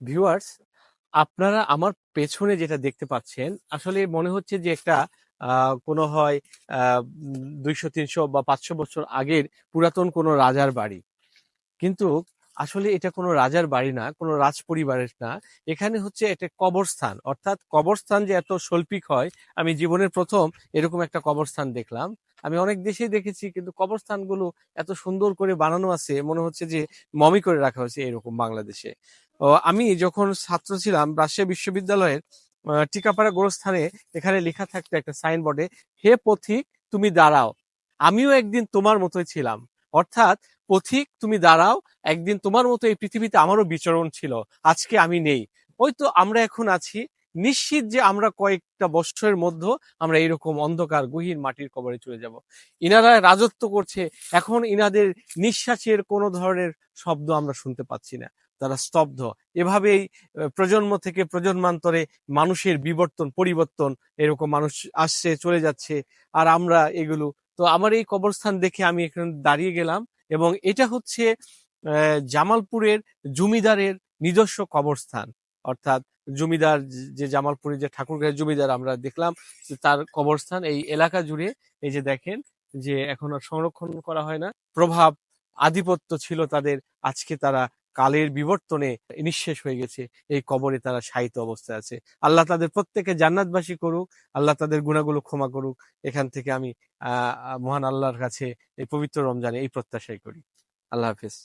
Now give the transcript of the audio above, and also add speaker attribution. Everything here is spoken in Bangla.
Speaker 1: ভিউয়ার্স, আপনারা আমার পেছনে যেটা দেখতে পাচ্ছেন আসলে মনে হচ্ছে যে একটা কোনো হয় ২০০-৩০০ বা ৫০০ বছর আগের পুরাতন কোনো রাজার বাড়ি। কিন্তু আসলে এটা কোনো রাজার বাড়ি না, কোনো রাজ পরিবারের না। এখানে হচ্ছে একটা কবরস্থান। অর্থাৎ কবরস্থান যে এত শৈল্পিক হয়, আমি জীবনের ১ম এরকম একটা কবরস্থান দেখলাম। আমি অনেক দেশেই দেখেছি কিন্তু কবরস্থানগুলো এত সুন্দর করে বানানো আছে মনে হচ্ছে যে মমি করে রাখা হয়েছে এরকম বাংলাদেশে। আমি যখন ছাত্র ছিলাম রাজশাহী বিশ্ববিদ্যালয়ের টিকাপাড়া গোরস্থানে এখানে লেখা থাকতো একটা সাইনবোর্ডে, "হে পথিক তুমি দাঁড়াও, আমিও একদিন তোমার মতোই ছিলাম।" অর্থাৎ পথিক তুমি দাঁড়াও, একদিন তোমার মতো এই পৃথিবীতে আমারও বিচরণ ছিল, আজকে আমি নেই। ওই তো আমরা এখন আছি, নিশ্চিত যে আমরা কয়েকটা বৎসরের মধ্যে আমরা এরকম অন্ধকার গহীন মাটির কবরে চলে যাব। ইনারা রাজত্ব করছে, এখন ইনাদের নিঃশ্বাসের কোনো ধরনের শব্দ আমরা শুনতে পাচ্ছি না, তারা স্তব্ধ। এভাবেই প্রজন্ম থেকে প্রজন্মান্তরে মানুষের বিবর্তন পরিবর্তন, এরকম মানুষ আসছে চলে যাচ্ছে, আর আমরা এগুলো। তো আমার এই কবরস্থান দেখে আমি এখানে দাঁড়িয়ে গেলাম, এবং এটা হচ্ছে জামালপুরের জমিদারের নিজস্ব কবরস্থান। অর্থাৎ জমিদার যে জামালপুরের যে ঠাকুরগাঁয়ের জমিদার আমরা দেখলাম যে তার কবরস্থান এই এলাকা জুড়ে। এই যে দেখেন যে এখন আর সংরক্ষণ করা হয় না, প্রভাব আধিপত্য ছিল তাদের, আজকে তারা কালের বিবর্তনে নিঃশেষ হয়ে গেছে, এই কবরে তারা শায়িত অবস্থায় আছে। আল্লাহ তাদের প্রত্যেকে জান্নাতবাসী করুক, আল্লাহ তাদের গুনাহগুলো ক্ষমা করুক। এখান থেকে আমি মহান আল্লাহর কাছে এই পবিত্র রমজানে এই প্রত্যাশাই করি। আল্লাহ হাফেজ।